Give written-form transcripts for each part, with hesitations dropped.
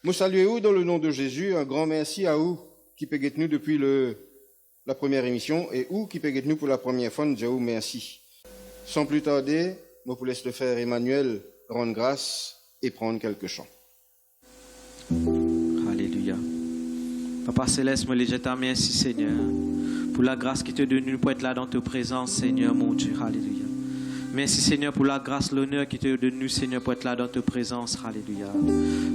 Moi salue dans le nom de Jésus, un grand merci à vous qui peut nous depuis la première émission et vous qui peut nous pour la première fois, nous disons merci. Sans plus tarder, je vous laisse le frère Emmanuel rendre grâce et prendre quelques chants. Alléluia. Papa Céleste, moi je te remercie Seigneur pour la grâce qui te donne pour être là dans ta présence Seigneur mon Dieu. Alléluia. Merci Seigneur pour la grâce, l'honneur qui te donne nous Seigneur pour être là dans ta présence. Alléluia.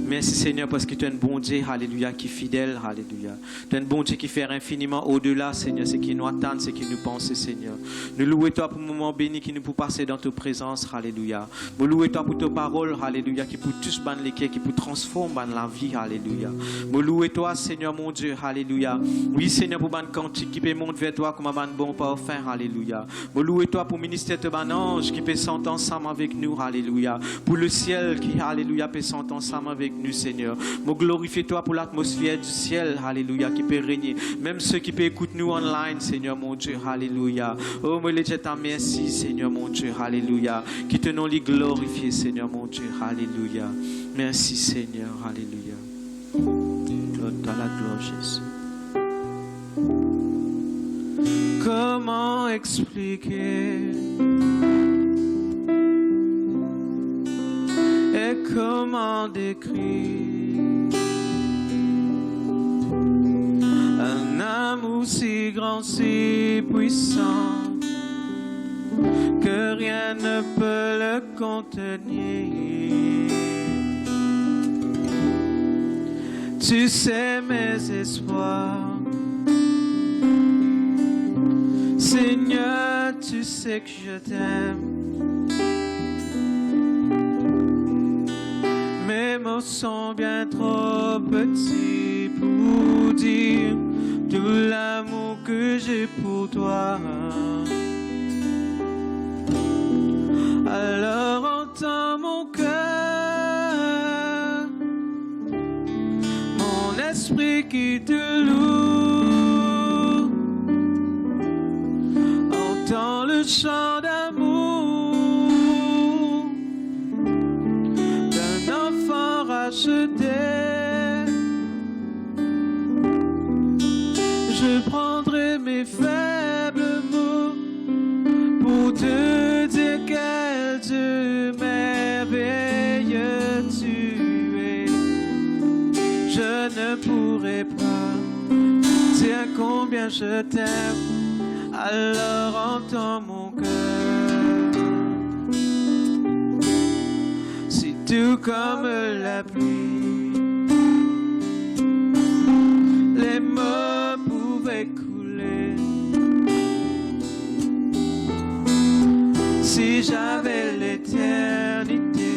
Merci Seigneur parce que tu es un bon Dieu, alléluia, qui est fidèle, alléluia. Tu es un bon Dieu qui fait infiniment au-delà, Seigneur, ce qui nous attend, ce qui nous pense, Seigneur. Nous louons toi pour le moment béni qui nous peut passer dans ta présence, alléluia. Nous louons toi pour ta parole, alléluia, qui peut tous ban les cœurs, qui peut transformer la vie, alléluia. Nous louons toi, Seigneur mon Dieu, alléluia. Oui, Seigneur, pour ban cantique qui peut monter vers toi comme un bon parfum, alléluia. Nous louons toi pour ministère de ban ange qui peut s'entendre ensemble avec nous, alléluia. Pour le ciel qui, alléluia, peut s'entendre ensemble avec nous, Seigneur. Nous glorifions toi pour l'atmosphère du ciel, alléluia, qui peut régner. Même ceux qui peuvent écouter nous online, Seigneur mon Dieu, alléluia. Oh, moi, je te remercie, Seigneur mon Dieu, alléluia. Qui te nous les glorifier, Seigneur mon Dieu, alléluia. Merci, Seigneur, alléluia. Dans la gloire, Jésus. Comment expliquer et comment décrire un amour si grand, si puissant que rien ne peut le contenir. Tu sais mes espoirs, Seigneur, tu sais que je t'aime. Mes mots sont bien trop petits pour dire tout l'amour que j'ai pour toi. Alors entends mon cœur, mon esprit qui te loue. Entends le chant d'amour d'un enfant racheté. Je prendrai mes faibles mots pour te dire quel Dieu merveilleux tu es. Je ne pourrai pas dire combien je t'aime. Alors entends mon cœur. Si tout comme la pluie, les mots pouvaient couler. Si j'avais l'éternité,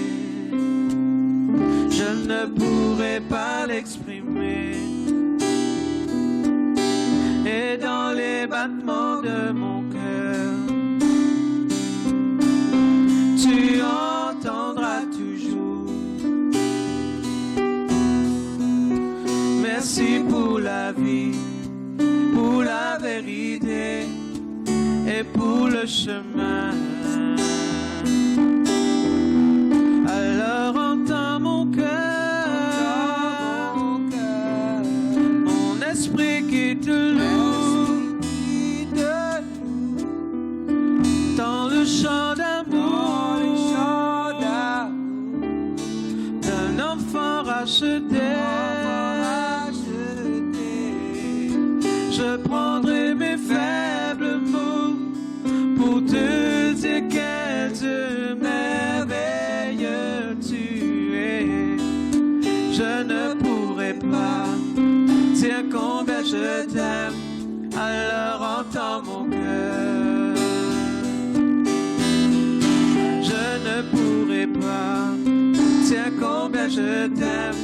je ne pourrais pas l'exprimer. Et dans les battements de mon cœur, tu entendras toujours. Merci pour la vie, pour la vérité et pour le chemin. Alors entends mon cœur, mon esprit qui te loue. Dans le chant d'amour d'un enfant racheté, je prendrai mes faibles mots pour te dire quel Dieu merveilleux tu es. Je ne pourrai pas dire combien je t'aime, alors entends mon cœur. Je ne pourrai pas dire combien je t'aime,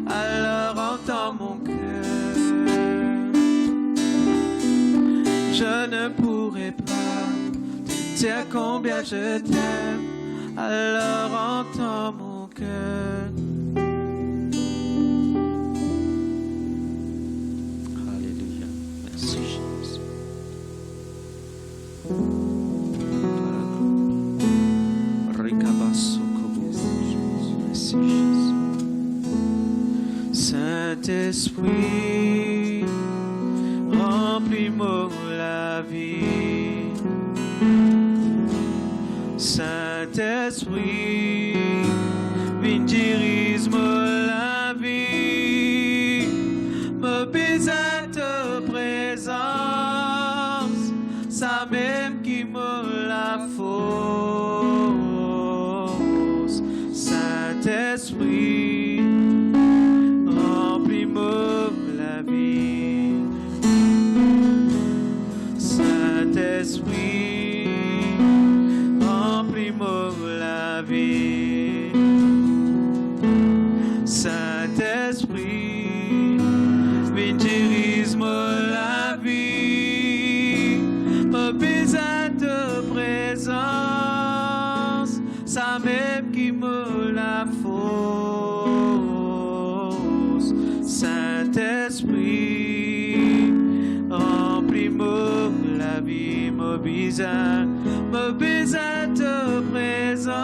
alors entends mon cœur. Je ne pourrai pas dire combien je t'aime, alors entends mon cœur. Alléluia. Merci Jésus. Saint-Esprit, remplis-moi la vie. Saint-Esprit, viens dirige-moi la vie. Me besoin de présence, ça même qui me la force. Saint-Esprit, remplis-moi la vie. Saint-Esprit, remplis-moi la vie. Saint-Esprit, viens dirige-moi la vie. Me besoin de présence, ça même qui me la force. Saint-Esprit, remplis-moi la vie. Me besoin de présence.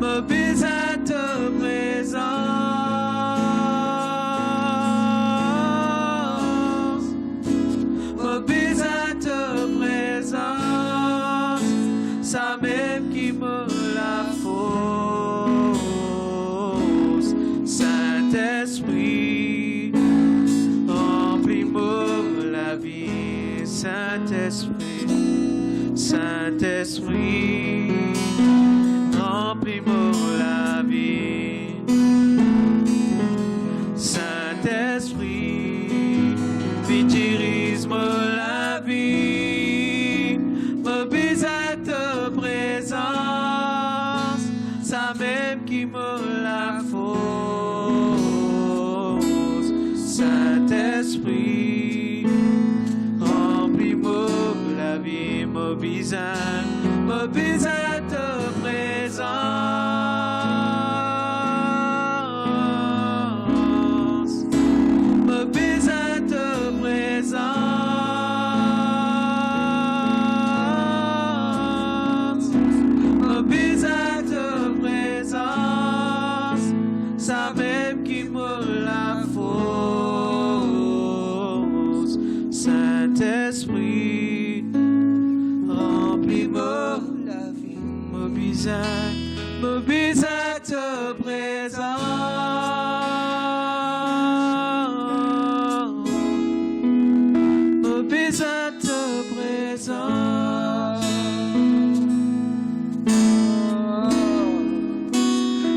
Me besoin de présence. Me besoin de présence. Ça même qui me la force. Saint-Esprit, remplis-moi la vie. Saint-Esprit, Saint-Esprit, remplis-moi la vie. Saint-Esprit, viens dirige-moi la vie. Me besoin de présence, ça même qui me la force. Saint-Esprit, remplis-moi la vie. Me besoin de présence. Me besoin de présence. Me besoin de présence. Ça même qui me la force. Saint-Esprit, remplis-moi la vie. Me besoin de présence. Me besoin de présence.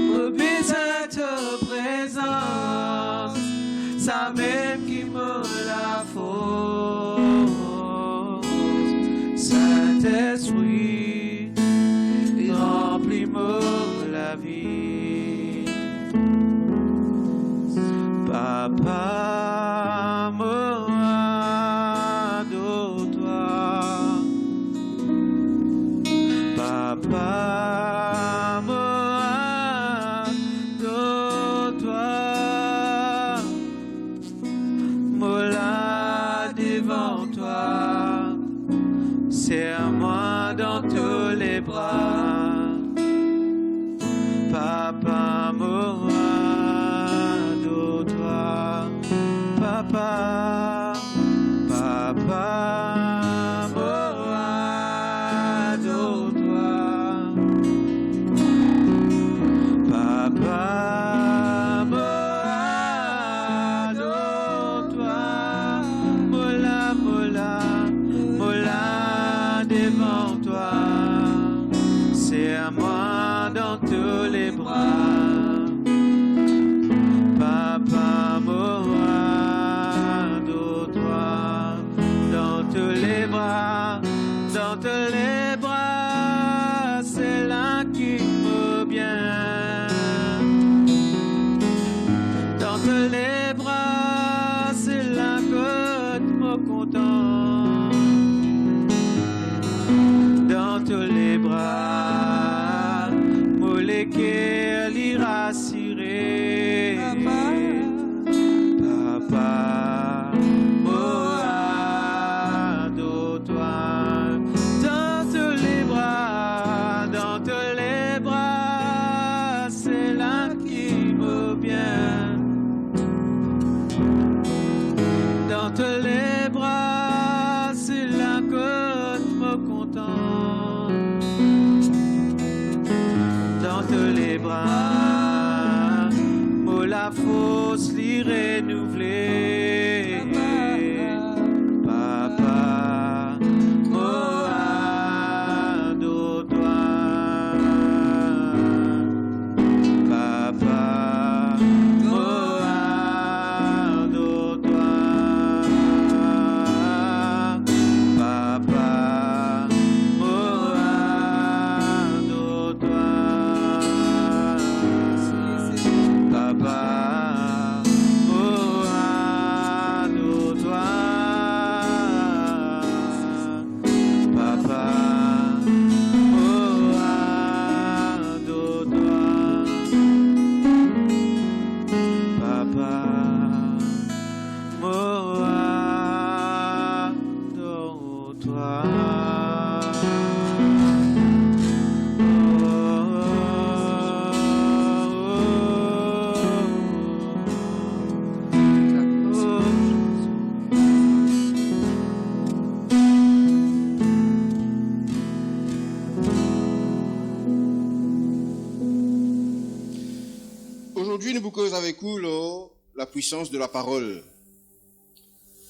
Me besoin de présence. Ça même qui me la force. Saint-Esprit, remplis-moi la vie. Papa, moi de toi. Papa, moi de toi. Me là devant toi. Serre-moi dans tous les bras. Papa, moi de toi. Papa, papa, moi de toi. Papa, moi de toi. Mola, mola, mola devant toi. Serre-moi dans tous les bras. Papa, moi de toi. Dans tous les bras, c'est là qui me vient. Dans tous les bras, c'est là que tu me content. Dans tous les bras, molécule irassurée. Papa, moi de toi. Dans tous les bras, la force l'y renouveler. Papa, moi, de toi. Papa, moi, de toi. Papa, moi, de toi. Papa, moi, de toi. Papa, moi, de toi. Papa, moi, de toi. Aujourd'hui, nous vous causons avec vous la puissance de la parole.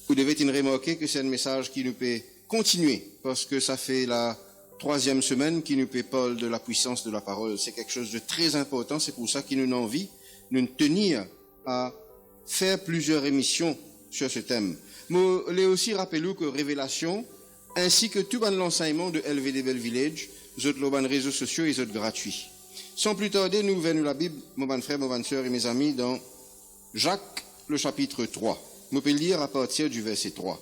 Vous devez remarquer que c'est un message qui nous peut continuer, parce que ça fait la 3e semaine qui nous peut parler de la puissance de la parole. C'est quelque chose de très important, c'est pour ça qu'il nous a envie de nous tenir à faire plusieurs émissions sur ce thème. Mais je aussi rappelez-vous que Révélation, ainsi que tout l'enseignement de LVD Bell Village, les autres réseaux sociaux et les autres gratuits. Sans plus tarder, nous ouvrons la Bible, mon bon frère, mon bonne sœur et mes amis, dans Jacques, le chapitre 3. Je peux lire à partir du verset 3.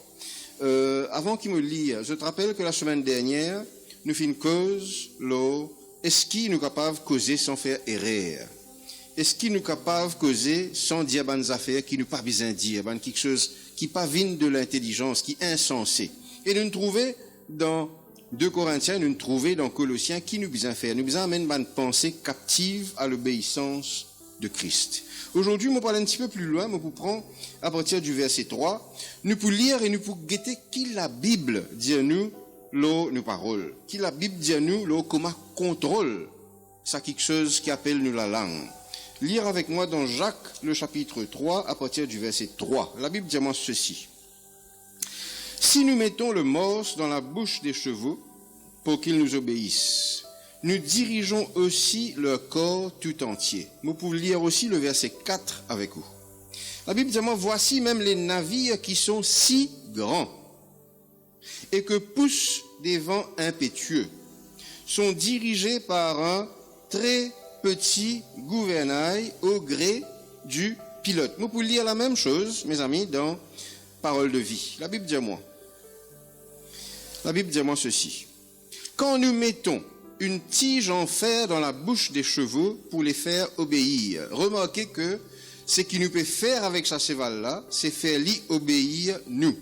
Avant qu'il me lise, je te rappelle que la semaine dernière, nous fîmes cause, est-ce qu'il nous capable de causer sans faire erreur? Est-ce qu'il nous capable de causer sans dire bonnes affaires qui nous pas besoin de dire, quelque chose qui pas vient de l'intelligence, qui est insensé? Et nous trouvons dans 2 Corinthiens, nous trouvons dans Colossiens qui nous besoin faire. Nous besoin amener une pensée captive à l'obéissance de Christ. Aujourd'hui, je vais aller un petit peu plus loin, je vous prends à partir du verset 3. Nous pour lire et nous pour guetter qui la Bible dit à nous, nos paroles. Qui la Bible dit à nous, comment contrôle ça quelque chose qui appelle nous la langue. Lire avec moi dans Jacques, le chapitre 3, à partir du verset 3. La Bible dit à moi ceci. Si nous mettons le morse dans la bouche des chevaux pour qu'ils nous obéissent, nous dirigeons aussi leur corps tout entier. Vous pouvez lire aussi le verset 4 avec vous. La Bible dit, voici même les navires qui sont si grands et que poussent des vents impétueux, sont dirigés par un très petit gouvernail au gré du pilote. Vous pouvez lire la même chose, mes amis, dans Parole de vie. La Bible dit ceci. Quand nous mettons une tige en fer dans la bouche des chevaux pour les faire obéir, remarquez que ce qui nous peut faire avec sa cheval-là, c'est faire l'y obéir nous.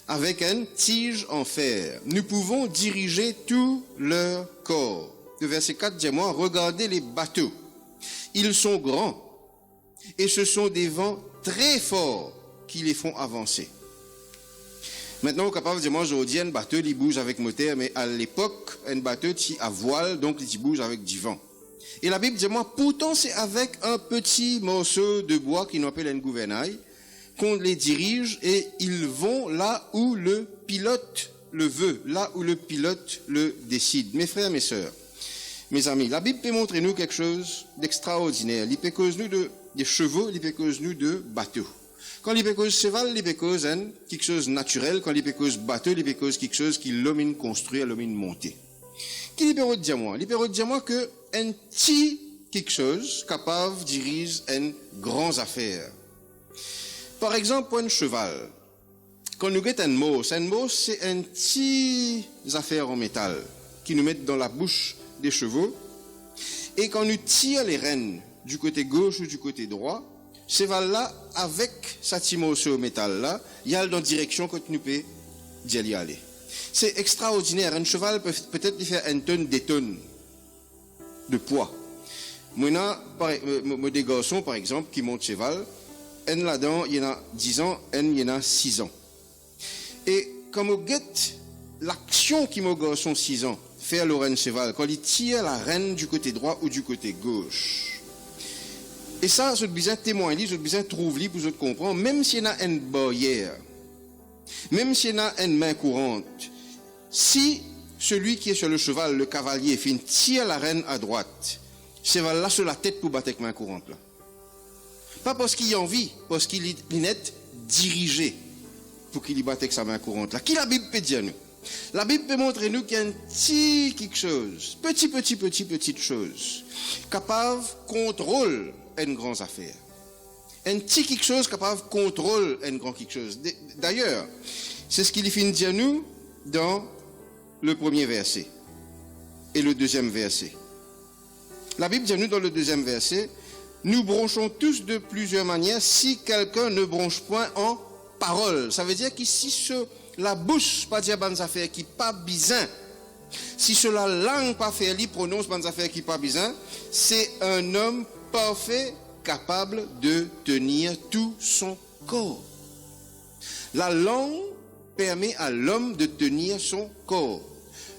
Avec une tige en fer, nous pouvons diriger tout leur corps. Le verset 4 dit moi, regardez les bateaux. Ils sont grands et ce sont des vents très forts qui les font avancer. Maintenant, on est capable de dire, moi, aujourd'hui, un bateau, il bouge avec moteur, mais à l'époque, un bateau, il à voile, donc il bouge avec du vent. Et la Bible dit, moi, pourtant, c'est avec un petit morceau de bois qui nous appelle un gouvernail, qu'on les dirige et ils vont là où le pilote le veut, là où le pilote le décide. Mes frères, mes sœurs, mes amis, la Bible peut montrer nous quelque chose d'extraordinaire. Il peut cause nous de chevaux, il peut cause nous de bateaux. Quand il peut cause cheval, il peut cause quelque chose de naturel. Quand il peut cause bateau, il peut cause quelque chose qui l'homme construit, l'homme monté. Qui peut dire moi? Il peut dire moi que un petit quelque chose capable de diriger une grande affaire. Par exemple, pour un cheval, quand nous mettons un mot, c'est un petit affaire en métal qui nous met dans la bouche des chevaux. Et quand nous tirons les rênes du côté gauche ou du côté droit, cheval-là, avec sa petit morceau au métal-là, il y a dans la direction que nous pouvons y aller. C'est extraordinaire. Un cheval peut peut-être faire une tonne, des tonnes de poids. Moi, des garçons, par exemple, qui montent cheval, un là-dedans, il y en a 10 ans, un, il y en a 6 ans. Et quand on guette l'action qui mon garçon 6 ans faire le reine cheval, quand il tire la reine du côté droit ou du côté gauche, Et ça, je besoin témoigner, je besoin trouver pour je comprendre, même s'il y a une barrière, même s'il y a une main courante, si celui qui est sur le cheval, le cavalier, tire la reine à droite, cheval là sur la tête pour battre avec main courante là. Pas parce qu'il a envie, parce qu'il est dirigé pour qu'il y batte avec sa main courante là. Qui la Bible peut dire nous? La Bible peut montrer nous qu'il y a un petit quelque chose, petite chose, capable de contrôler une grande affaire. Un petit quelque chose capable de contrôler une grande quelque chose. D'ailleurs, c'est ce qu'il finit de dire nous dans le premier verset et le deuxième verset. La Bible dit nous dans le deuxième verset, nous bronchons tous de plusieurs manières si quelqu'un ne bronche point en parole. Ça veut dire qu'ici, sur la bouche, pas dire bonnes affaires qui pas bizarre. Si sur la langue pas fait, il prononce bonnes affaires qui pas bizarre, c'est un homme parfait, capable de tenir tout son corps. La langue permet à l'homme de tenir son corps.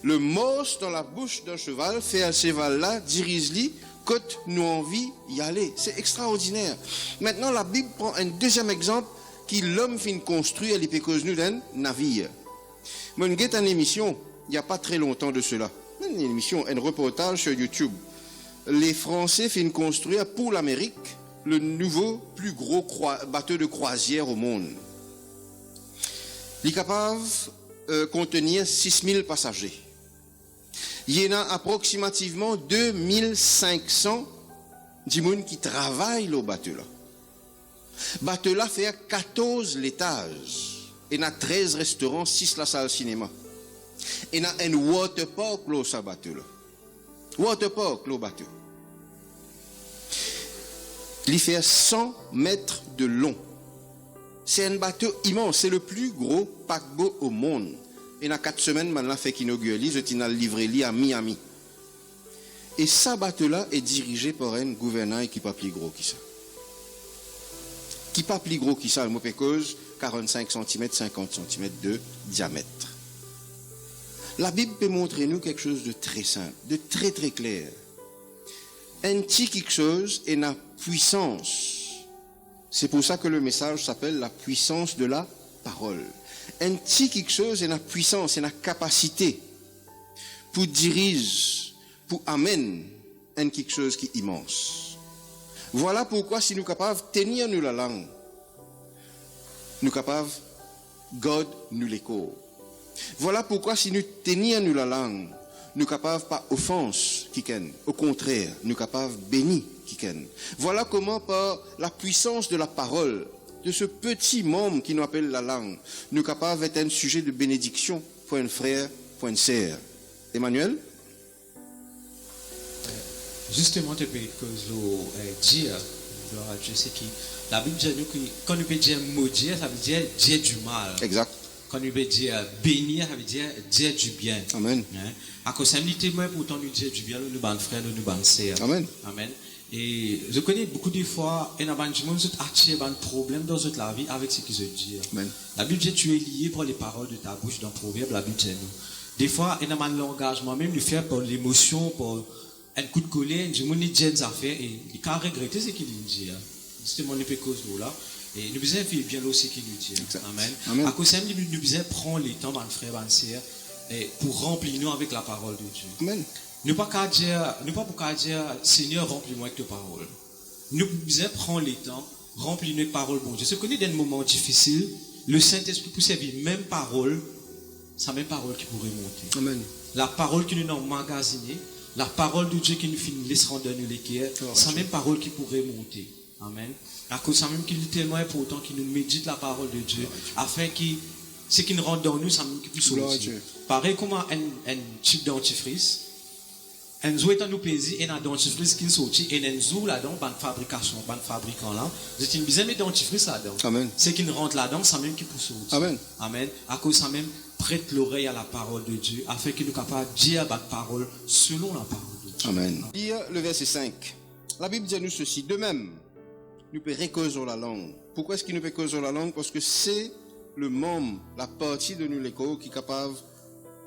Le morse dans la bouche d'un cheval fait à ce cheval-là, dirige-lui, quand nous envie y aller. C'est extraordinaire. Maintenant, la Bible prend un deuxième exemple qui l'homme finit construire à l'épécose nous d'un navire. Moi, j'ai une émission, il n'y a pas très longtemps de cela. Une émission, un reportage sur YouTube. Les Français finissent construire pour l'Amérique le nouveau plus gros bateau de croisière au monde. Il est capable de contenir 6000 passagers. Il y en a approximativement 2500 gens qui travaillent au bateau là. Le bateau là fait 14 étages. Il y a 13 restaurants, 6 la salle cinéma. Il y a un water park là, ce bateau là. Water park là, bateau. Il fait 100 mètres de long. C'est un bateau immense, c'est le plus gros paquebot au monde. Et dans 4 semaines, maintenant, fait qu'inaugurer, je t'ai livré à Miami. Et ce bateau-là est dirigé par un gouverneur qui n'est pas plus gros que ça. Qui n'est pas plus gros que ça, le mot cause 45 cm, 50 cm de diamètre. La Bible peut montrer nous quelque chose de très simple, de très très clair. Un petit quelque chose est la puissance. C'est pour ça que le message s'appelle la puissance de la parole. Un petit quelque chose est la puissance, est la capacité pour diriger, pour amener un quelque chose qui est immense. Voilà pourquoi si nous sommes capables de tenir nous la langue, nous sommes capables de garder nous les corps. Voilà pourquoi si nous tenons nous la langue, nous sommes capables pas offense qui ken. Au contraire, nous sommes capables de bénir qui ken. Voilà comment par la puissance de la parole, de ce petit membre qui nous appelle la langue, nous sommes capables d'être un sujet de bénédiction pour un frère, pour une sœur. Emmanuel? Justement, tu peux dire, je sais que la Bible dit que quand nous peut dire maudire, ça veut dire dire du mal. Exact. Quand nous peut dire bénir, ça veut dire dire du bien. Amen. À cause de témoin, pourtant nous dire du bien, nous ban frères, nous ban sœurs. Amen. Amen. Et je connais beaucoup de fois, il y a des gens qui attirent un problème dans toute la vie avec ce qu'ils se disent. Amen. La Bible dit tu es lié par les paroles de ta bouche dans Proverbe, la Bible dit nous. Des fois, il y a un langage, même le faire par l'émotion, par un coup de colère, je me dis des affaires et il a regretté ce qu'il dit. C'était mon cause là. Et nous devons faire bien aussi qu'il nous dit. Amen. Amen. À cause de ça, nous devons prendre le temps, mon frère, mon sœur, pour remplir nous avec la parole de Dieu. Amen. Nous pas pour dire, Seigneur, remplis-moi avec ta parole. Nous devons prendre le temps, remplir nous avec la parole de Dieu. Ce qu'on est dans des moments difficiles, le Saint-Esprit pour servir même parole, c'est la même parole qui pourrait monter. Amen. La parole qui nous a emmagasinée, la parole de Dieu qui nous finit laissera dans nous l'équerre, c'est la même parole qui pourrait monter. Amen. À cause de ça même qu'il est tellement important qu'il nous médite la parole de Dieu, afin que ce qui nous rentre dans nous, ça même qui puisse sortir. Pareil comme un type dentifrice, un zou est en nous pays et un dentifrice qui sortit et un zou là-dedans, ban fabrication, ban fabricant là, c'est une bizarre dentifrice là-dedans. Amen. Ce qui nous rentre là-dedans, ça même qui peut sortir. Amen. Amen. À cause de ça même prête l'oreille à la parole de Dieu, afin qu'il nous capable de dire la parole selon la parole de Dieu. Amen. Lire le verset 5. La Bible dit à nous ceci. De même, nous pouvons récauser la langue. Pourquoi est-ce qu'il nous peut causer la langue? Parce que c'est le membre, la partie de nous l'écho qui est capable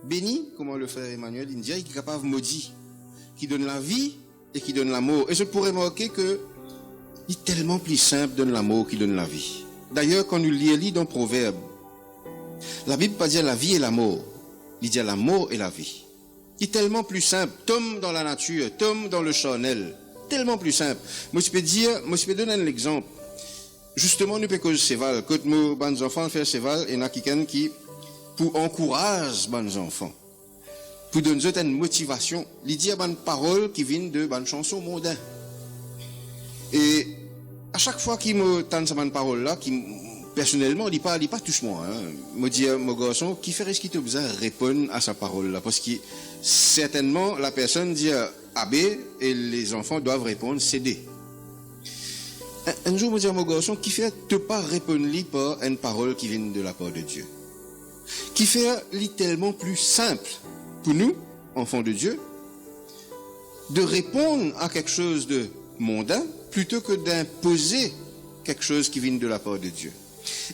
béni, comment le frère Emmanuel il dit, qui est capable maudit, qui donne la vie et qui donne l'amour. Et je pourrais marquer que Il est tellement plus simple donne l'amour qui donne la vie. D'ailleurs, quand nous lisons dans Proverbe, la Bible ne pas dire la vie et la mort. Il dit la mort et la vie. Il est tellement plus simple. Tombe dans la nature, tombe dans le charnel. Tellement plus simple. Moi, je peux donner un exemple. Justement, nous pouvons causer cheval. Quand nos enfants font cheval, il y en a quelqu'un qui, pour encourager les enfants, pour donner une motivation, il dit une parole qui vient de une chanson mondaine. Et à chaque fois qu'il me tente cette parole-là, qui personnellement, il ne pas touche moi. Me dit mon garçon, qui fait ce qu'il te besoin répondre à sa parole-là, parce que certainement la personne dit AB et les enfants doivent répondre CD. Un jour, me dit mon garçon, qui fait te pas répondre par une parole qui vient de la part de Dieu, qui fait tellement plus simple pour nous, enfants de Dieu, de répondre à quelque chose de mondain plutôt que d'imposer quelque chose qui vient de la part de Dieu.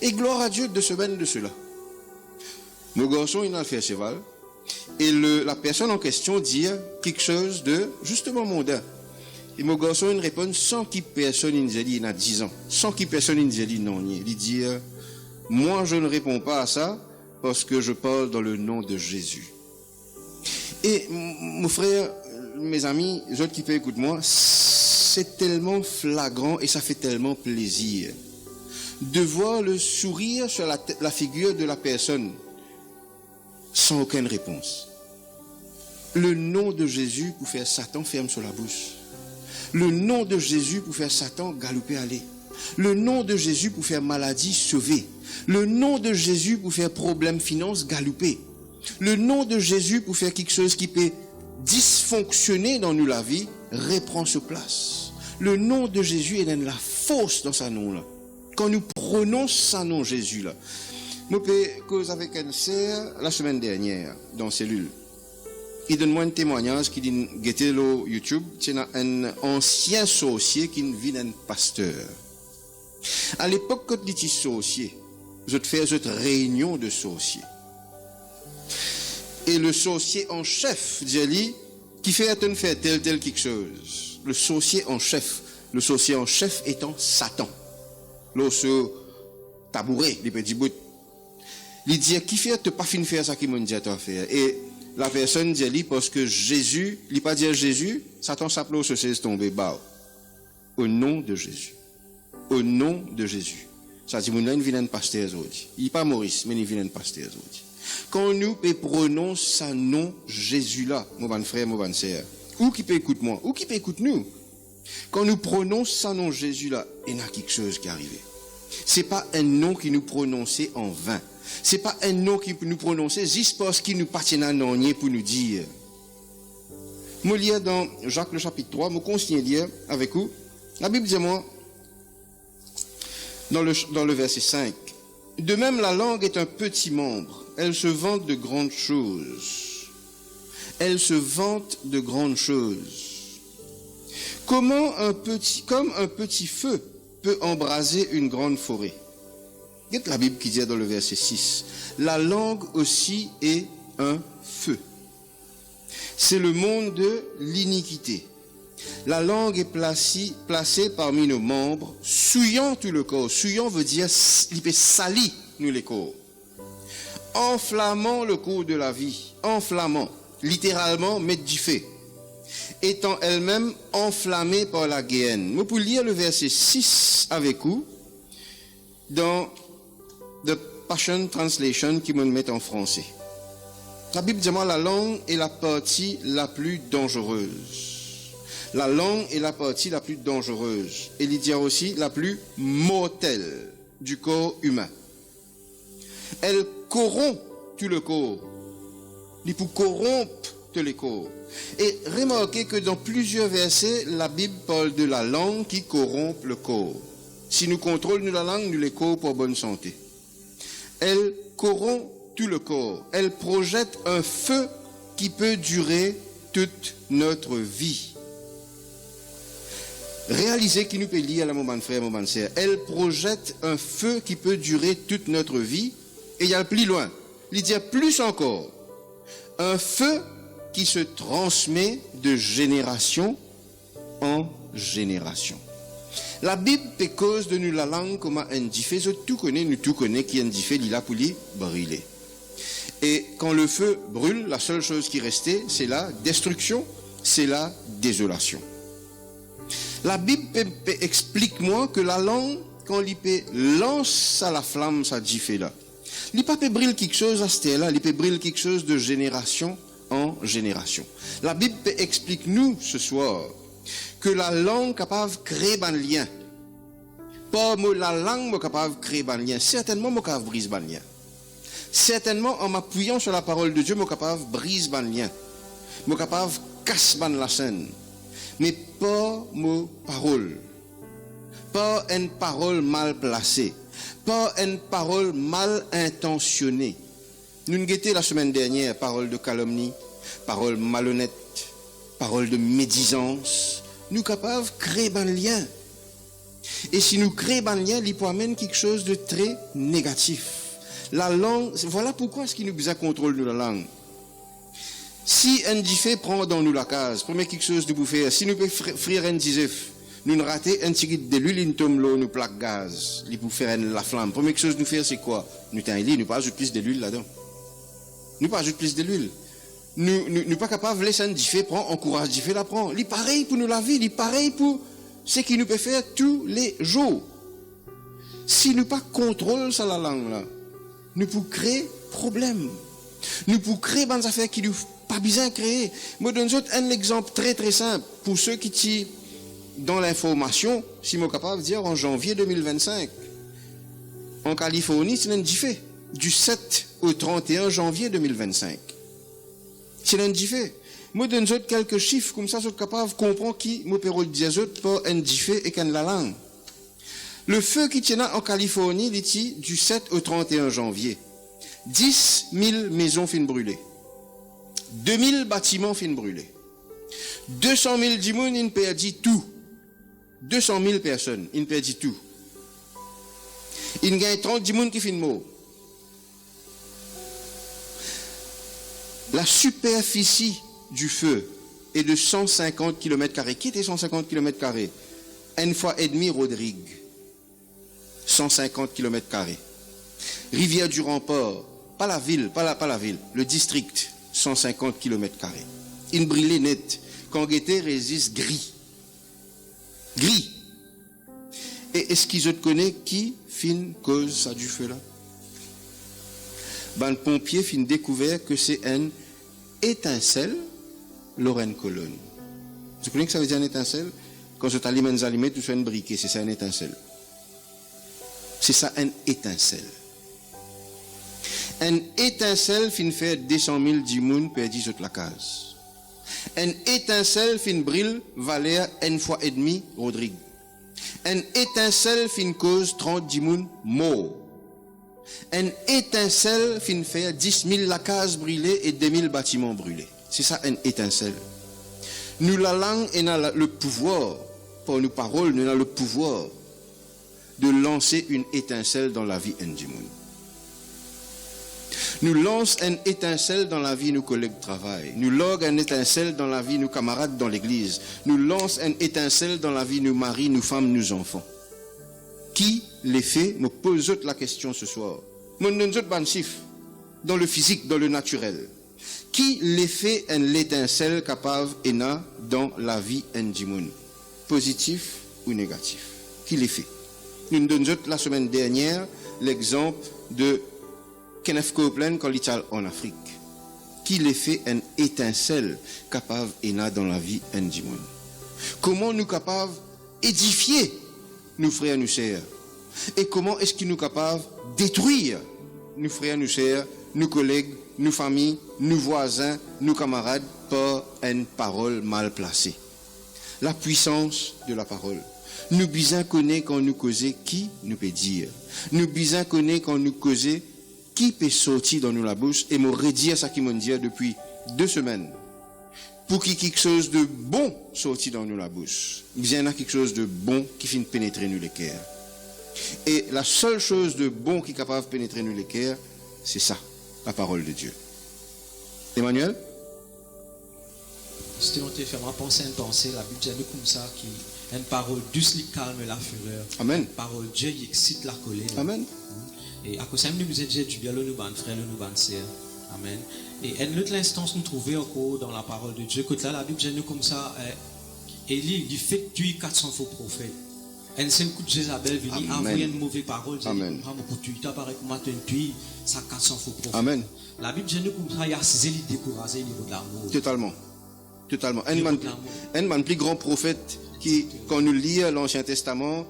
Et gloire à Dieu de ce ben de cela. Mon garçon, il a fait cheval, et la personne en question dit quelque chose de justement mondain. Et mon garçon, il répond sans qu'il personne il dit, il a 10 ans, sans qu'il personne il dit non. Il dit, moi je ne réponds pas à ça parce que je parle dans le nom de Jésus. Et mon frère, mes amis, les autres qui peuvent écouter moi, c'est tellement flagrant et ça fait tellement plaisir de voir le sourire sur la figure de la personne sans aucune réponse. Le nom de Jésus pour faire Satan ferme sur la bouche. Le nom de Jésus pour faire Satan galoper aller. Le nom de Jésus pour faire maladie sauver. Le nom de Jésus pour faire problème finance galoper. Le nom de Jésus pour faire quelque chose qui peut dysfonctionner dans nous la vie reprend sa place. Le nom de Jésus est dans la force dans sa nom là. Quand nous prononçons sa nom Jésus là. Moi j'ai cause avec un sœur la semaine dernière dans cellule. Il donne-moi un témoignage qui dit guettez le YouTube, c'est un ancien sorcier qui vit d'un pasteur. À l'époque quand il était sorcier, je te fais une réunion de sorciers. Et le sorcier en chef dit qui fait tel quelque chose. Le sorcier en chef étant Satan. L'osso tabouret, les petits bouts. Il dit qui fait te pas fin faire ça qui m'a dit à faire. Et la personne dit parce que Jésus, il pas dire Jésus, Satan s'appelle se c'est tombé bas. Au nom de Jésus. Au nom de Jésus. Ça dit mon là il vient un pasteur aujourd'hui. Il pas Maurice, mais il vient un pasteur aujourd'hui. Quand nous prononçons sa nom Jésus là, mon bon frère, mon bonne sœur, ou qui peut écouter moi, ou qui peut écouter nous. Quand nous prononçons sa nom Jésus là, il y a quelque chose qui arrive. C'est pas un nom qui nous prononçait en vain. C'est pas un nom qui nous prononçait juste parce qu'il nous appartient à nous pour nous dire. Moi lire dans Jacques le chapitre 3, je continue à lire avec vous. La Bible dit moi dans le verset 5. De même la langue est un petit membre, elle se vante de grandes choses. Elle se vante de grandes choses. Comme un petit feu peut embraser une grande forêt. Regardez la Bible qui dit dans le verset 6. La langue aussi est un feu. C'est le monde de l'iniquité. La langue est placée parmi nos membres, souillant tout le corps. Souillant veut dire, il peut salir nous les corps. Enflammant le cours de la vie. Enflammant. Littéralement, mettre du feu. Étant elle-même enflammée par la guéhenne. Moi, pour lire le verset 6 avec vous, dans The Passion Translation qui me met en français. La Bible dit moi la langue est la partie la plus dangereuse. La langue est la partie la plus dangereuse. Et il dit aussi la plus mortelle du corps humain. Elle corrompt tout le corps. Il peut corrompre tous les corps. Et remarquez que dans plusieurs versets, la Bible parle de la langue qui corrompt le corps. Si nous contrôlons la langue, nous les corps pour bonne santé. Elle corrompt tout le corps. Elle projette un feu qui peut durer toute notre vie. Réalisez qu'il nous peut lier à la moment frère, moment sœur. Elle projette un feu qui peut durer toute notre vie. Et il y a plus loin. Il dit plus encore. Un feu qui se transmet de génération en génération. La Bible peut cause de nous la langue comme un diffé, nous tout connaît qui est un diffé, il a pour lui brûler. Et quand le feu brûle, la seule chose qui restait, c'est la destruction, c'est la désolation. La Bible explique-moi que la langue, quand il peut lance à la flamme, ça diffé là. Il peut pas brûler quelque chose à ce là, il peut brûler quelque chose de génération en génération. La Bible explique-nous ce soir que la langue capable de créer un lien. Pas la langue capable de créer un lien. Certainement, je capable de briser un lien. Certainement, en m'appuyant sur la parole de Dieu, je capable de briser un lien. Je capable de casser la scène. Mais pas mes paroles. Pas une parole mal placée. Pas une parole mal intentionnée. Nous avons guetté la semaine dernière parole de calomnie, parole malhonnête, parole de médisance. Nous sommes capables de créer un lien. Et si nous créons un lien, il peut amener quelque chose de très négatif. La langue, voilà pourquoi est-ce qu'il nous besoin de contrôle de la langue. Si un diffé prend dans nous la case, premier quelque chose de bouffer, si nous pouvons frire un disef, nous ratons un petit de l'huile, une tombe l'eau, nous plaque gaz, il pour faire la flamme. Première chose nous faire, c'est quoi? Nous t'en nous pas ajouter plus de l'huile là-dedans. Nous pas ajouter plus de l'huile. Nous pas capables de laisser un diffé prendre, encourage diffé la prendre. Il pareil pour nous la vie, il pareil pour ce qu'il nous peut faire tous les jours. Si nous pas contrôle sur la langue là, nous pouvons créer problème. Nous pouvons créer des affaires qui nous pas besoin de créer. Moi donne un exemple très très simple pour ceux qui sont dans l'information, si je suis capable de dire en janvier 2025 en Californie, c'est un diffé du 7 au 31 janvier 2025. C'est un diffé. Moi, donne quelques chiffres, comme ça, je suis capable de comprendre qui m'opère le diazot pour un diffé et qu'un la langue. Le feu qui tient en Californie, il est du 7 au 31 janvier. 10 000 maisons fin brûlées. 2 000 bâtiments fin brûlés. 200 000 dimoun, ils perdit tout. 200 000 personnes, ils perdit tout. Il y a 30 dimoun qui fin mort. La superficie du feu est de 150 km². Qui était 150 km²? Une fois et demi Rodrigue. 150 km². Rivière du Remport, pas la ville, pas la ville, le district, 150 km². Il brûlait net. Quand Guetté résiste gris. Gris. Et est-ce qu'ils connaissent qui fin cause ça du feu là? Ben, le pompier fin découvert que c'est une étincelle Lorraine Colonne. Vous connaissez que ça veut dire une étincelle? Quand je t'allume un allumé, tu fais une briquet, c'est ça une étincelle. C'est ça une étincelle. Une étincelle fin fait 200 000 dimoun perdu sur la case. Une étincelle fin brille valeur une fois et demi Rodrigue. Une étincelle fin cause 30 dimoun mort. Une étincelle fin fait 10 000 la case brûlée et 2 000 bâtiments brûlés. C'est ça une étincelle. Nous la langue et le pouvoir, pour nos paroles, nous avons le pouvoir de lancer une étincelle dans la vie du monde. Nous lançons une étincelle dans la vie de nos collègues de travail. Nous lançons une étincelle dans la vie de nos camarades dans l'église. Nous lançons une étincelle dans la vie de nos maris, nos femmes, nos enfants. Qui les fait? Me pose la question ce soir. Me donne un chiffre dans le physique, dans le naturel. Qui les fait l'étincelle capable et dans la vie du monde? Positif ou négatif? Qui les fait? Nous donnons la semaine dernière l'exemple de Kenneth Copeland quand il est en Afrique. Qui les fait une étincelle capable et dans la vie du monde? Comment nous capables d'édifier nos frères et nos sœurs? Et comment est-ce qu'ils nous capables de détruire nos frères et nos sœurs, nos collègues, nos familles, nos voisins, nos camarades par une parole mal placée? La puissance de la parole. Nous bisons connaître quand nous causons qui nous peut dire. Nous bisons connaître quand nous causons qui peut sortir dans nous la bouche et me redire ça qui m'ont dit depuis 2 semaines. Pour qu'il y ait quelque chose de bon sortir dans nous la bouche. Il y a quelque chose de bon qui finit de pénétrer nous les cœurs. Et la seule chose de bon qui est capable de pénétrer nous les cœurs, c'est ça, la parole de Dieu. Emmanuel? C'était on te fait penser une pensée, la Bible dit comme ça, qui Une parole douce qui calme la fureur. Amen. Une parole Dieu qui excite la colère. Amen. Et à cause de nous êtes du bien, nous ban frères, nous ban sœurs. Amen. Et une autre instance nous trouvons encore dans la parole de Dieu. Quand là la Bible nous comme ça, Élie il fait tuer 400 faux prophètes. Un seul coup de Jézabel venu envoyer une mauvaise parole. Amen. Ça paraît comme un tuer ça 400 faux prophètes. Amen. La Bible nous comme ça, il y a ces élites découragées au niveau de l'amour. Totalement. Totalement. Un plus grand prophète qui, quand nous lisons l'Ancien Testament,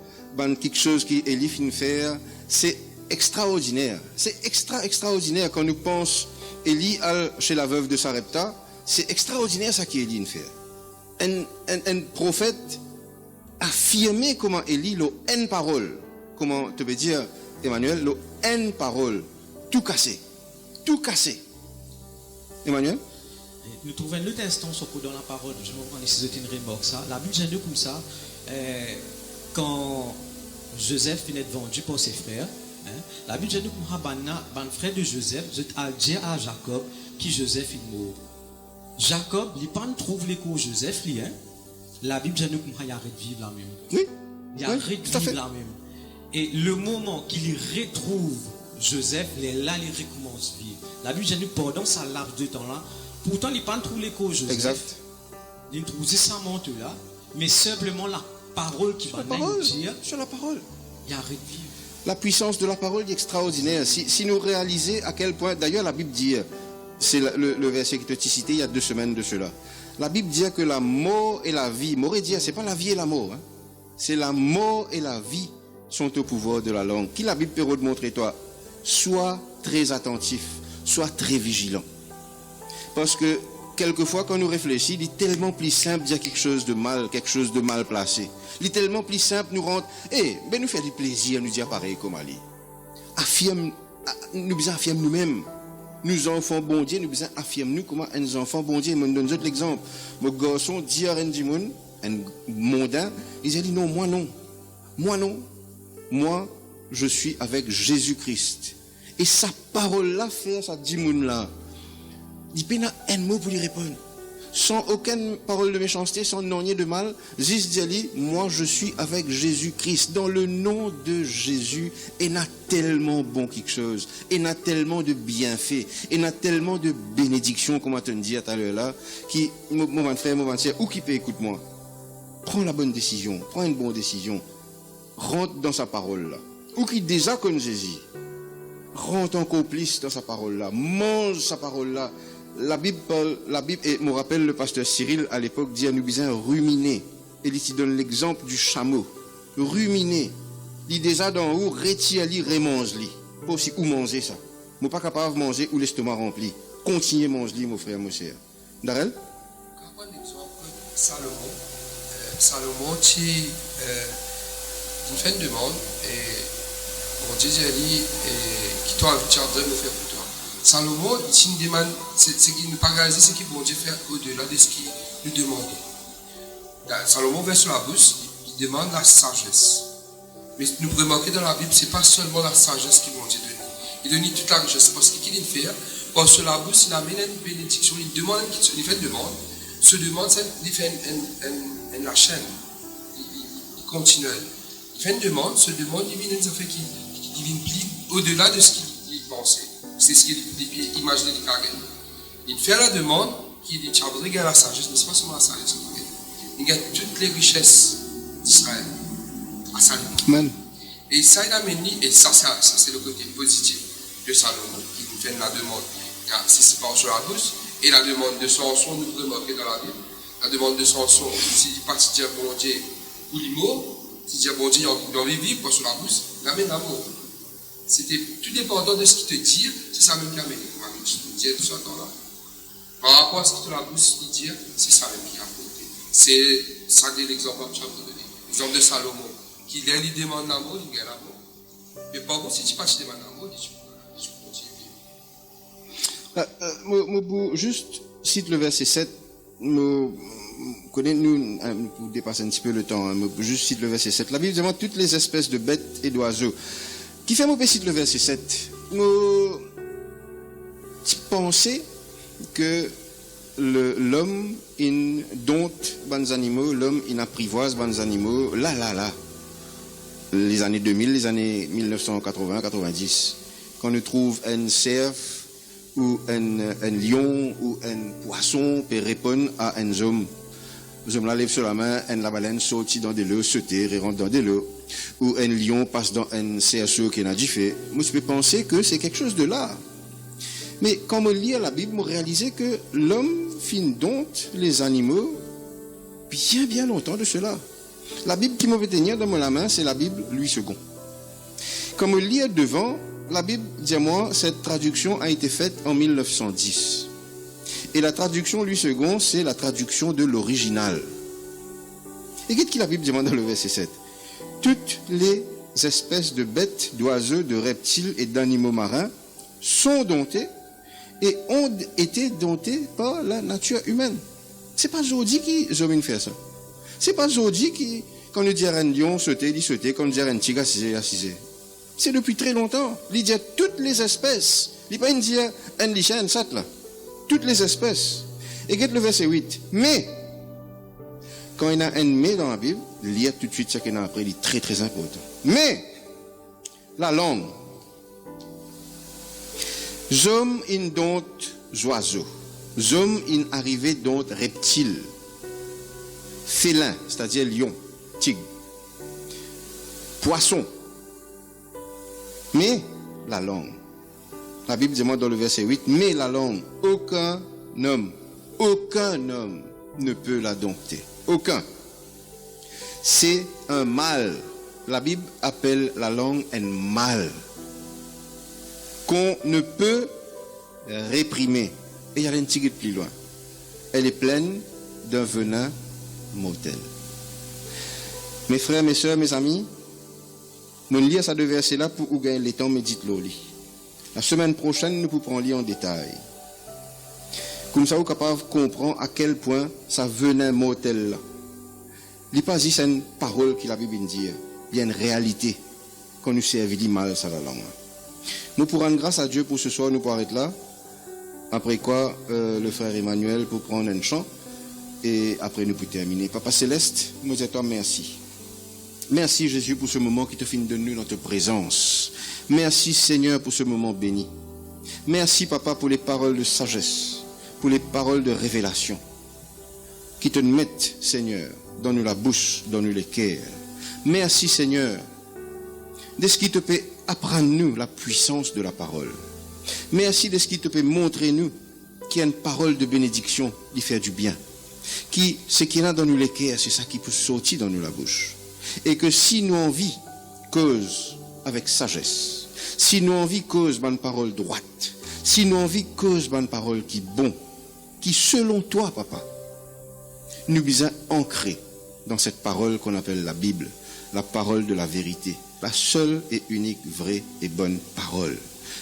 quelque chose qui Élie finit faire, c'est extraordinaire. C'est extraordinaire quand nous pensons Élie chez la veuve de Sarepta. C'est extraordinaire ça qu'Élie fait. Un prophète affirmé comment Élie l'a une parole. Comment tu peux dire, Emmanuel, l'a une parole. Tout cassé. Tout cassé. Emmanuel? Nous trouvons une autre instance dans la parole. Je me prends ici une remarque ça. La Bible dit comme ça. Quand Joseph finit vendu par ses frères, la Bible dit comme ça, frère de Joseph, a dit à Jacob qui Joseph est mort. Jacob, il pas trouve l'écho Joseph, la Bible dit comme ça, il arrête de vivre la même. Oui. Il arrête de vivre la même. Et le moment qu'il retrouve Joseph, là, il recommence à vivre. La Bible dit pendant sa laps de temps là, pourtant il pas trouve l'écho Joseph. Exact. Il trouve sa montre là, mais simplement la parole qui va nous dire. Sur la parole. Il arrête de vivre. La puissance de la parole est extraordinaire. Si nous réalisons à quel point, d'ailleurs la Bible dit, c'est le verset qui te cité il y a 2 semaines de cela. La Bible dit que la mort et la vie, mort et dire, c'est pas la vie et la mort, hein. C'est la mort et la vie sont au pouvoir de la langue. Qui la Bible peut montrer toi? Sois très attentif, sois très vigilant. Parce que quelquefois quand nous réfléchissons, il est tellement plus simple de dire quelque chose de mal placé. Il est tellement plus simple nous rendre, ben nous faire du plaisir, nous dire pareil comme Ali. Nous besoin affirmer nous-mêmes. Nous enfants bon Dieu, nous besoin affirmer nous comment uns enfants bon Dieu. Je donne un autre exemple. Mon garçon dit à un mondain, il dit non, moi non. Moi, je suis avec Jésus-Christ. Et sa parole-là fait ça dit moun là. Il n'y a pas un mot pour lui répondre. Sans aucune parole de méchanceté, sans nier de mal, juste dire, moi je suis avec Jésus-Christ. Dans le nom de Jésus, il y a tellement bon quelque chose. Il y a tellement de bienfaits. Il y a tellement de bénédictions, comme on te dit tout à l'heure là, qui, mon frère, mon sœur, ou qui peut écouter moi. Prends la bonne décision. Prends une bonne décision. Rentre dans sa parole là. Ou qui déjà connaît Jésus. Rentre encore plus dans sa parole là. Mange sa parole là. La Bible, et me rappelle le pasteur Cyril à l'époque, dit à nous besoin ruminer. Et il donne l'exemple du chameau. Ruminer. Il déjà d'en haut, retire-li, remange-li. Pas aussi où manger ça. Moi pas capable de manger ou l'estomac rempli. Continuez manger-li, mon frère, mon cher. Darrell? Quand on exemple Salomon, qui fait une demande, et mon Dieu dit, qui toi, tu as besoin de faire pour toi. Salomon, il une demande, c'est qu'il ne pas réaliser ce qu'il bon Dieu fait au-delà de ce qu'il nous demande. Salomon va sur la bouche, il demande la sagesse. Mais nous remarquons dans la Bible, ce n'est pas seulement la sagesse qu'il bon Dieu donne. Il donne toute la richesse. Parce qu'il fait, parce que la bouche, il amène une bénédiction, il demande, il fait une demande. Ce demande, il fait la chaîne. Il continue. Il fait une demande, ce demande, il vient une affaire qui vient plus au-delà de ce qu'il pensait. C'est ce qu'il imaginait du carré. Il fait la demande, il dit, tu as besoin de la sagesse, mais ce n'est pas seulement la sagesse. Il gagne toutes les richesses d'Israël à Salomon. Amen. Et ça, il a mené, et ça c'est le côté positif de Salomon, qui nous fait la demande. Car si c'est pas sur la bouche, et la demande de Samson, nous pouvons remarquer dans la Bible. La demande de Samson, s'il dit pas si Dieu bon Dieu ou l'immo, si Dieu bon Dieu dans les vies, pas sur la bouche, il amène l'amour. C'était tout dépendant de ce qu'il te dit, c'est ça même qui amène. Je dis tout ça dans là. Par rapport à ce que la bouche dit, c'est ça même qui a apporté. C'est ça l'exemple que je vais donner. L'exemple de Salomon, qui il demande l'amour, il gagne l'amour. Mais par contre, si tu ne demandes l'amour, tu continues. Juste cite le verset 7. Nous pour dépasser un petit peu le temps, juste cite le verset 7. La Bible demande toutes les espèces de bêtes et d'oiseaux. Qui fait mon cite le verset 7. Tu pensais que l'homme, il dompte les animaux, l'homme, il apprivoise les animaux, là. Les années 2000, les années 1980-90, quand on trouve un cerf ou un lion ou un poisson peut répondre à un homme. L'homme la lève sur la main, la baleine saute dans de l'eau, saute et rentre dans de l'eau. Ou un lion passe dans un cerceau qui n'a pas fait. Moi, je peux penser que c'est quelque chose de là. Mais quand on lit la Bible, on réalise que l'homme fin dompte les animaux bien longtemps de cela. La Bible qui m'a fait tenir dans la main, c'est la Bible Louis II. Comme on lit devant, la Bible, dis-moi, cette traduction a été faite en 1910. Et la traduction Louis II, c'est la traduction de l'original. Et qu'est-ce que la Bible demande dans le verset 7? Toutes les espèces de bêtes, d'oiseaux, de reptiles et d'animaux marins sont domptées et ont été domptées par la nature humaine. C'est pas aujourd'hui qui ont fait ça. C'est pas aujourd'hui qui, quand on dit un lion sauter, il sauter, quand on dit un tigre assiser. C'est depuis très longtemps. Il dit toutes les espèces. Il n'y a pas une dire un lichet, un sat là. Toutes les espèces. Et regarde le verset 8. Mais, quand il y a un mais dans la Bible, lire tout de suite ce qu'il y a après, il est très très important. Mais, la langue. Zom in dont oiseaux. Zom in arrivé dont reptiles. Félin, c'est-à-dire lion, tigre. Poisson. Mais, la langue. La Bible dit dans le verset 8, mais la langue, aucun homme ne peut la dompter. Aucun. C'est un mal. La Bible appelle la langue un mal qu'on ne peut réprimer. Et il y a un petit peu plus loin. Elle est pleine d'un venin mortel. Mes frères, mes soeurs, mes amis, nous lisons ces deux versets-là pour vous gagner le temps, mais dites-le. La semaine prochaine, nous pourrons lire en détail. Comme ça, vous êtes capable de comprendre à quel point ça venin mortel là. Il n'est pas juste une parole que la Bible dit, il y a une réalité qu'on nous servi du mal sur la langue. Nous pourrons rendre grâce à Dieu pour ce soir, nous pourrons arrêter là. Après quoi, le frère Emmanuel pour prendre un chant et après nous pouvons terminer. Papa Céleste, nous disons toi merci. Merci Jésus pour ce moment qui te finit de nous dans ta présence. Merci Seigneur pour ce moment béni. Merci Papa pour les paroles de sagesse, pour les paroles de révélation qui te mettent Seigneur dans nous la bouche, dans nous les cœurs. Merci Seigneur de ce qui te peut apprendre nous la puissance de la parole. Merci de ce qui te peut montrer nous qu'il y a une parole de bénédiction qui fait du bien. Qui, ce qui est là dans nous les cœurs, c'est ça qui peut sortir dans nous la bouche. Et que si nous envie cause avec sagesse, si nous envie cause une parole droite, si nous envie cause une parole qui bon, qui selon toi, papa, nous bisons ancrés dans cette parole qu'on appelle la Bible, la parole de la vérité, la seule et unique vraie et bonne parole.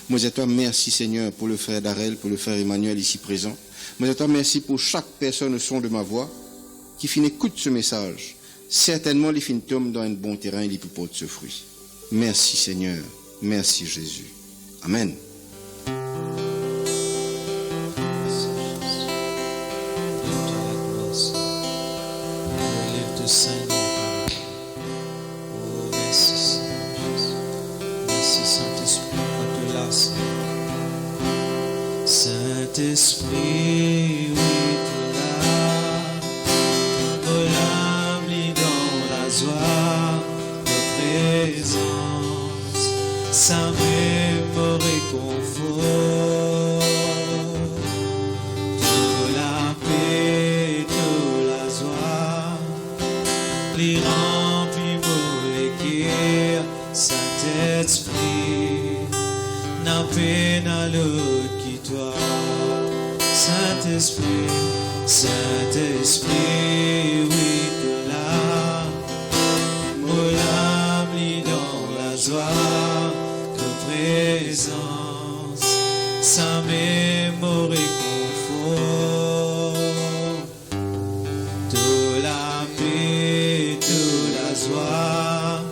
Moi, je te merci Seigneur pour le frère Darrel, pour le frère Emmanuel ici présent. Moi, je te merci pour chaque personne au son de ma voix qui écoute ce message. Certainement, les filles tombent dans un bon terrain et les peut porter ce fruit. Merci Seigneur. Merci Jésus. Amen. Saint-Esprit, oui, tu là, oh l'âme lit dans la joie de présence, ça me réconfort, de la paix, de la joie, les remplis molécules, Saint-Esprit, n'a peine à l'autre qui toi. Saint-Esprit, Saint-Esprit, oui, de là, mon âme lit dans la joie de présence, sa mémoire réconfort, de la paix, de la joie,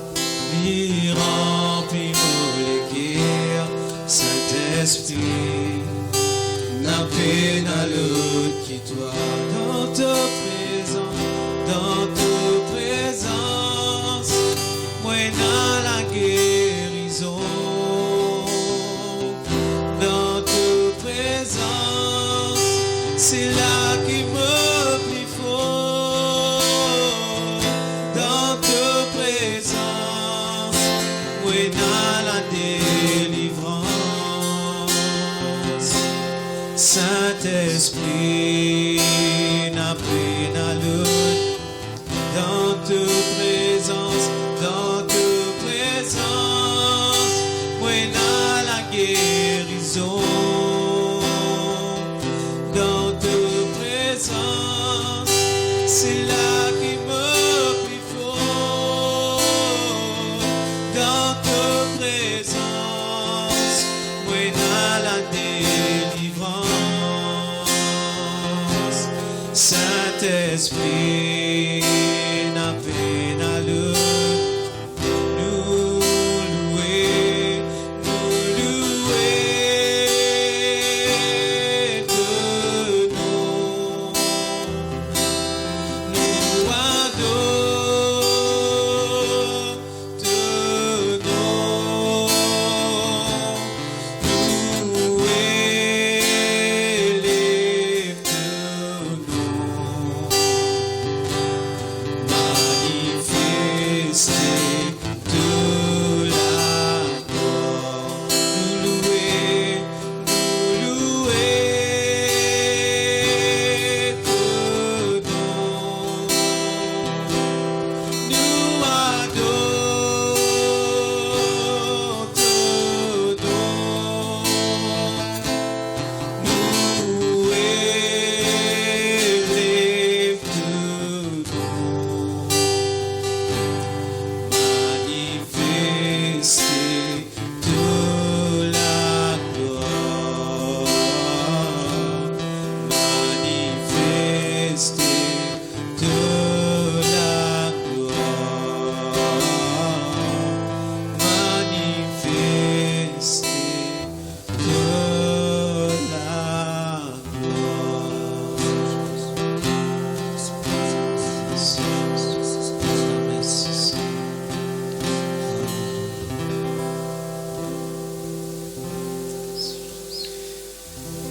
lui remplit mon léguer, Saint-Esprit. n'a peine à l'autre qui toi dans ta présence, moi dans la guérison, dans ta présence, c'est là qui me plie fort, dans ta présence, moi dans la délivrance, Saint-Esprit n'a peine à l'autre. Dans ta présence, moi dans la guérison, dans ta présence, c'est là qui me plie fort, dans ta présence, moi dans la délivrance, Saint-Esprit.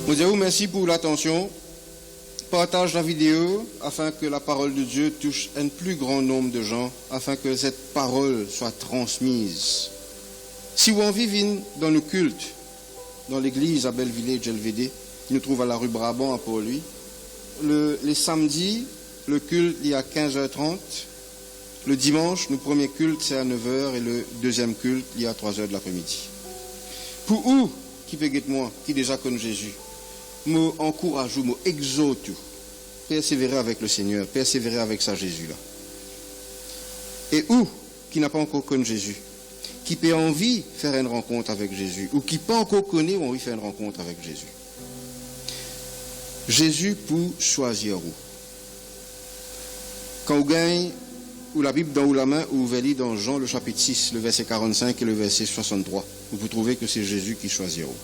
Nous disons merci pour l'attention. Partage la vidéo afin que la parole de Dieu touche un plus grand nombre de gens, afin que cette parole soit transmise. Si vous en vivez dans le culte, dans l'église à Bellevillage LVD, qui nous trouve à la rue Brabant à Port-Louis, les samedis, le culte il est à 15h30. Le dimanche, le premier culte c'est à 9h et le deuxième culte il est à 3h de l'après-midi. Pour où qui peut guetter moi, qui déjà connaît Jésus, me encourage, me exhorte, persévérer avec le Seigneur, persévérer avec sa Jésus là. Et où qui n'a pas encore connu Jésus, qui peut envie de faire une rencontre avec Jésus, ou qui pas encore connaît ou envie de faire une rencontre avec Jésus. Jésus pour choisir où. Quand vous gagnez ou la Bible dans la main, ou vous lisez dans Jean le chapitre 6, le verset 45 et le verset 63, vous trouvez que c'est Jésus qui choisit où.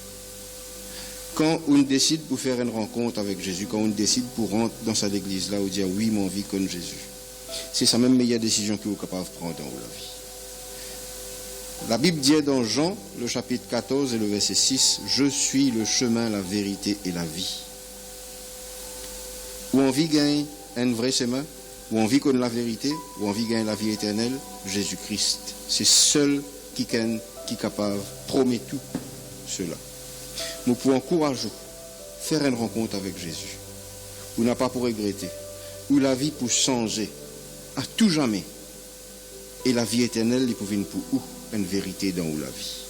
Quand on décide pour faire une rencontre avec Jésus, quand on décide pour rentrer dans cette église-là, ou dire oui, mon vie comme Jésus, c'est sa même meilleure décision que vous êtes capable de prendre dans la vie. La Bible dit dans Jean, le chapitre 14 et le verset 6, je suis le chemin, la vérité et la vie. Ou on vit gagner un vrai chemin, ou on vit connaître la vérité, ou on vit gagner la vie éternelle, Jésus-Christ. C'est seul qui est capable de promettre tout cela. Nous pouvons encourager, faire une rencontre avec Jésus. Ou n'a pas pour regretter. Ou la vie pour changer à tout jamais. Et la vie éternelle, il peut venir pour où? Une vérité dans la vie.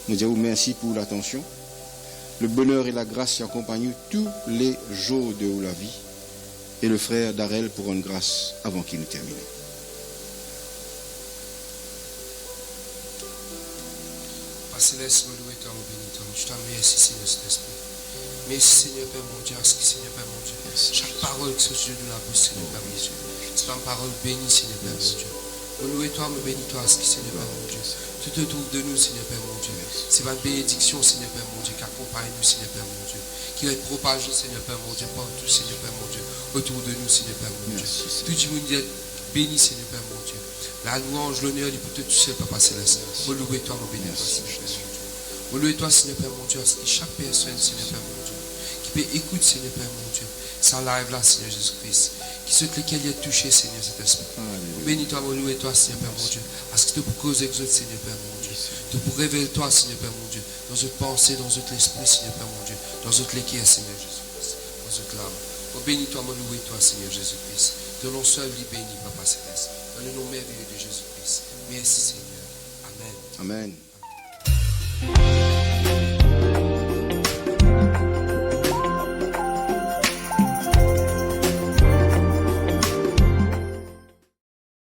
Nous disons merci pour l'attention. Le bonheur et la grâce qui accompagnent tous les jours de la vie. Et le frère Darel pour une grâce avant qu'il nous termine. Père Céleste, me louer toi, mon béniteur. Je t'en remercie, Seigneur, cet esprit. Merci, Seigneur, Père mon Dieu, Seigneur, Père mon Dieu. Chaque parole qui sortit de la bouche, Seigneur, Père mon Dieu. C'est une parole bénie, Seigneur, Père mon Dieu. Me louer toi, me bénis toi, ce qui Seigneur Père mon Dieu. Tout autour de nous, Seigneur Père mon Dieu. C'est ma bénédiction, Seigneur Père mon Dieu, qui accompagne nous, Seigneur Père mon Dieu. Qui va être propagée, Seigneur Père mon Dieu, partout, Seigneur Père mon Dieu, autour de nous, Seigneur Père mon Dieu. Tout le monde est béni, Seigneur Père mon Dieu. La louange, l'honneur, il peut te toucher, Papa Céleste. Me louer toi, me bénis toi, Seigneur Père mon Dieu. Me louer toi, Seigneur Père mon Dieu, à ce que chaque personne, Seigneur Père mon Dieu, qui peut écouter, Seigneur Père mon Dieu, ça live là, Seigneur Jésus-Christ, qui ceux lesquels il est touché, Seigneur, cet esprit. Bénis-toi, me louer toi, Seigneur Père mon Dieu, à ce que tu peux causer exaucer, Seigneur Père mon Dieu. Tu peux révéler toi, Seigneur Père mon Dieu, dans notre pensée, dans notre esprit, Seigneur Père mon Dieu, dans notre l'équerre, Seigneur Jésus-Christ, dans notre âme. Oh, bénis-toi, me louer toi, Seigneur Jésus-Christ. De l'on seul, lui béni, Papa Céleste. Dans le nom merveilleux de Jésus-Christ. Merci, Seigneur. Amen. Amen.